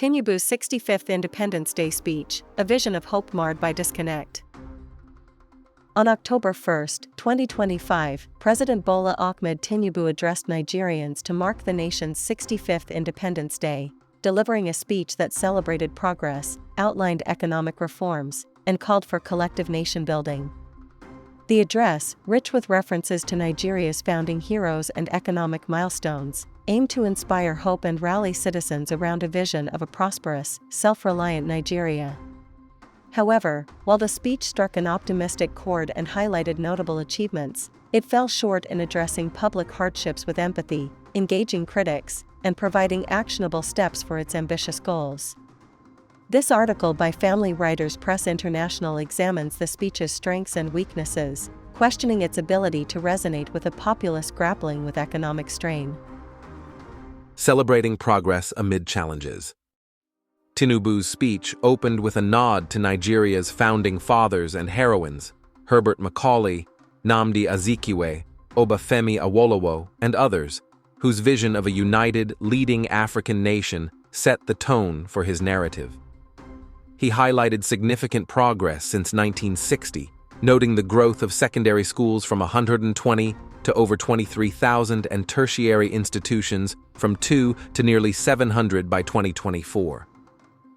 Tinubu's 65th Independence Day speech, a vision of hope marred by disconnect. On October 1, 2025, President Bola Ahmed Tinubu addressed Nigerians to mark the nation's 65th Independence Day, delivering a speech that celebrated progress, outlined economic reforms, and called for collective nation-building. The address, rich with references to Nigeria's founding heroes and economic milestones, aimed to inspire hope and rally citizens around a vision of a prosperous, self-reliant Nigeria. However, while the speech struck an optimistic chord and highlighted notable achievements, it fell short in addressing public hardships with empathy, engaging critics, and providing actionable steps for its ambitious goals. This article by Family Writers Press International examines the speech's strengths and weaknesses, questioning its ability to resonate with a populace grappling with economic strain. Celebrating progress amid challenges. Tinubu's speech opened with a nod to Nigeria's founding fathers and heroines, Herbert Macaulay, Nnamdi Azikiwe, Obafemi Awolowo, and others, whose vision of a united, leading African nation set the tone for his narrative. He highlighted significant progress since 1960, noting the growth of secondary schools from 120 to over 23,000 and tertiary institutions from 2 to nearly 700 by 2024.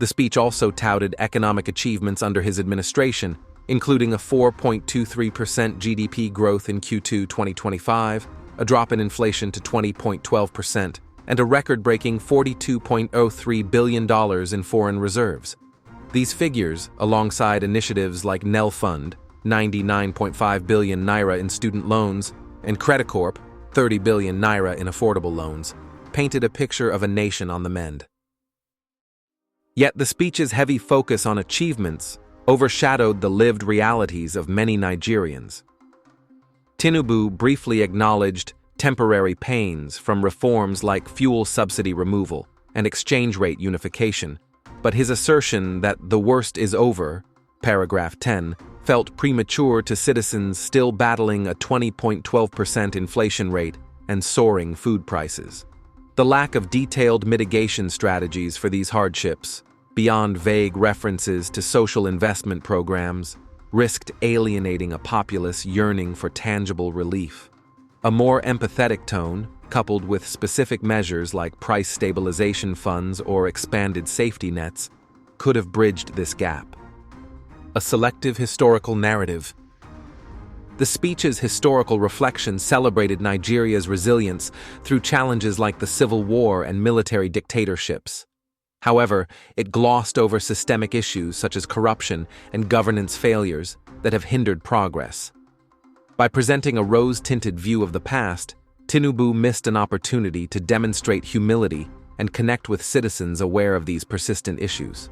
The speech also touted economic achievements under his administration, including a 4.23% GDP growth in Q2 2025, a drop in inflation to 20.12%, and a record-breaking $42.03 billion in foreign reserves. These figures, alongside initiatives like NEL Fund, 99.5 billion naira in student loans, and Credit Corp, 30 billion naira in affordable loans, painted a picture of a nation on the mend. Yet the speech's heavy focus on achievements overshadowed the lived realities of many Nigerians. Tinubu briefly acknowledged temporary pains from reforms like fuel subsidy removal and exchange rate unification, but his assertion that the worst is over, paragraph 10, felt premature to citizens still battling a 20.12% inflation rate and soaring food prices. The lack of detailed mitigation strategies for these hardships, beyond vague references to social investment programs, risked alienating a populace yearning for tangible relief. A more empathetic tone, coupled with specific measures like price stabilization funds or expanded safety nets, could have bridged this gap. A selective historical narrative. The speech's historical reflection celebrated Nigeria's resilience through challenges like the civil war and military dictatorships. However, it glossed over systemic issues such as corruption and governance failures that have hindered progress. By presenting a rose-tinted view of the past, Tinubu missed an opportunity to demonstrate humility and connect with citizens aware of these persistent issues.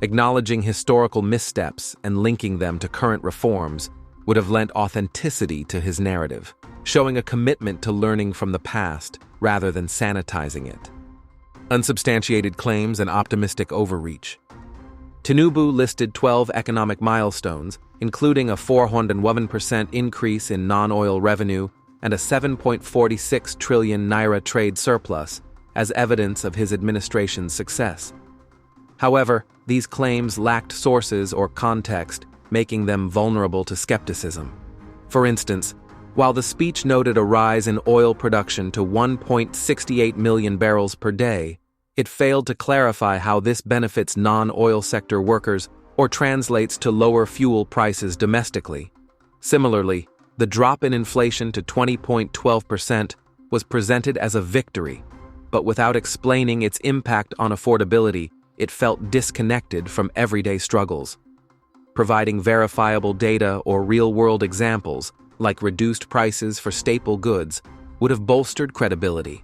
Acknowledging historical missteps and linking them to current reforms would have lent authenticity to his narrative, showing a commitment to learning from the past rather than sanitizing it. Unsubstantiated claims and optimistic overreach. Tinubu listed 12 economic milestones, including a 401% increase in non-oil revenue and a 7.46 trillion naira trade surplus, as evidence of his administration's success. However, these claims lacked sources or context, making them vulnerable to skepticism. For instance, while the speech noted a rise in oil production to 1.68 million barrels per day, it failed to clarify how this benefits non-oil sector workers or translates to lower fuel prices domestically. Similarly, the drop in inflation to 20.12% was presented as a victory, but without explaining its impact on affordability, it felt disconnected from everyday struggles. Providing verifiable data or real-world examples, like reduced prices for staple goods, would have bolstered credibility.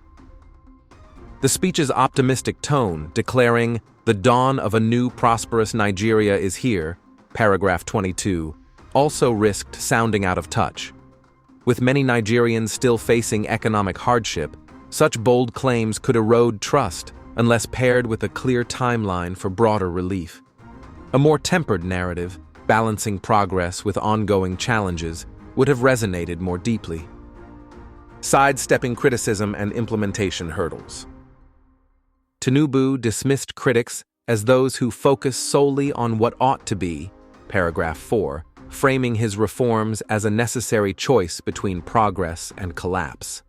The speech's optimistic tone, declaring, "The dawn of a new prosperous Nigeria is here," paragraph 22, also risked sounding out of touch. With many Nigerians still facing economic hardship, such bold claims could erode trust unless paired with a clear timeline for broader relief. A more tempered narrative, balancing progress with ongoing challenges, would have resonated more deeply. Sidestepping criticism and implementation hurdles. Tinubu dismissed critics as those who focus solely on what ought to be, paragraph 4, framing his reforms as a necessary choice between progress and collapse.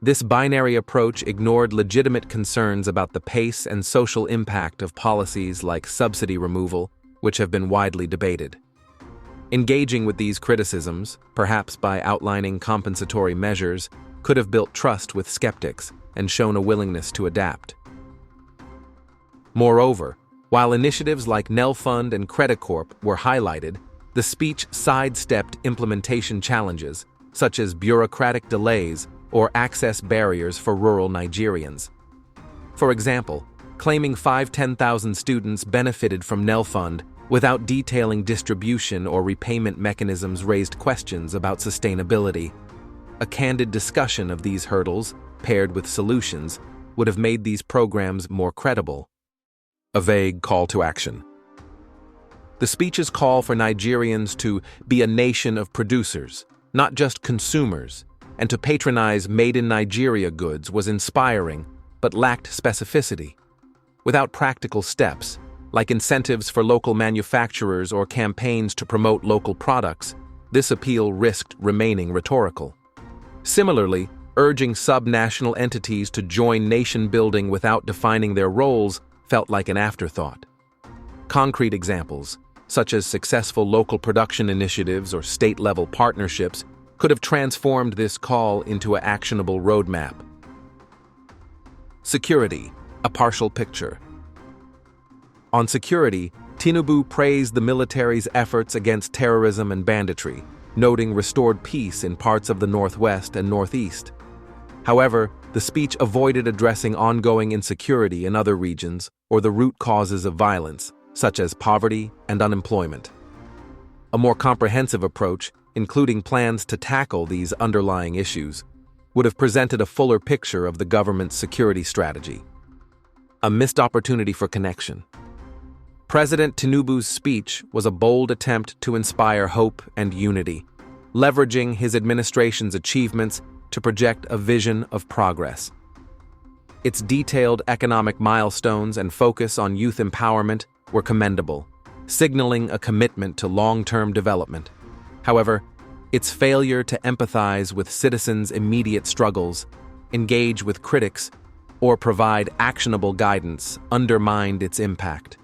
This binary approach ignored legitimate concerns about the pace and social impact of policies like subsidy removal, which have been widely debated. Engaging with these criticisms, perhaps by outlining compensatory measures, could have built trust with skeptics and shown a willingness to adapt. Moreover, while initiatives like Nelfund and Credit Corp were highlighted, the speech sidestepped implementation challenges, such as bureaucratic delays or access barriers for rural Nigerians. For example, claiming 10,000 students benefited from Nelfund without detailing distribution or repayment mechanisms raised questions about sustainability. A candid discussion of these hurdles, paired with solutions, would have made these programs more credible. A vague call to action. The speech's call for Nigerians to be a nation of producers, not just consumers, and to patronize made-in-Nigeria goods was inspiring, but lacked specificity. Without practical steps, like incentives for local manufacturers or campaigns to promote local products, this appeal risked remaining rhetorical. Similarly, urging subnational entities to join nation-building without defining their roles felt like an afterthought. Concrete examples, such as successful local production initiatives or state-level partnerships, could have transformed this call into an actionable roadmap. Security, a partial picture. On security, Tinubu praised the military's efforts against terrorism and banditry, noting restored peace in parts of the Northwest and Northeast. However, the speech avoided addressing ongoing insecurity in other regions or the root causes of violence, such as poverty and unemployment. A more comprehensive approach, including plans to tackle these underlying issues, would have presented a fuller picture of the government's security strategy. A missed opportunity for connection. President Tinubu's speech was a bold attempt to inspire hope and unity, leveraging his administration's achievements to project a vision of progress. Its detailed economic milestones and focus on youth empowerment were commendable, signaling a commitment to long-term development. However, its failure to empathize with citizens' immediate struggles, engage with critics, or provide actionable guidance undermined its impact.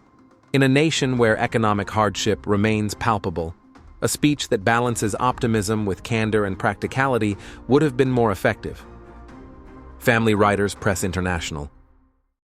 In a nation where economic hardship remains palpable, a speech that balances optimism with candor and practicality would have been more effective. Family Writers Press International.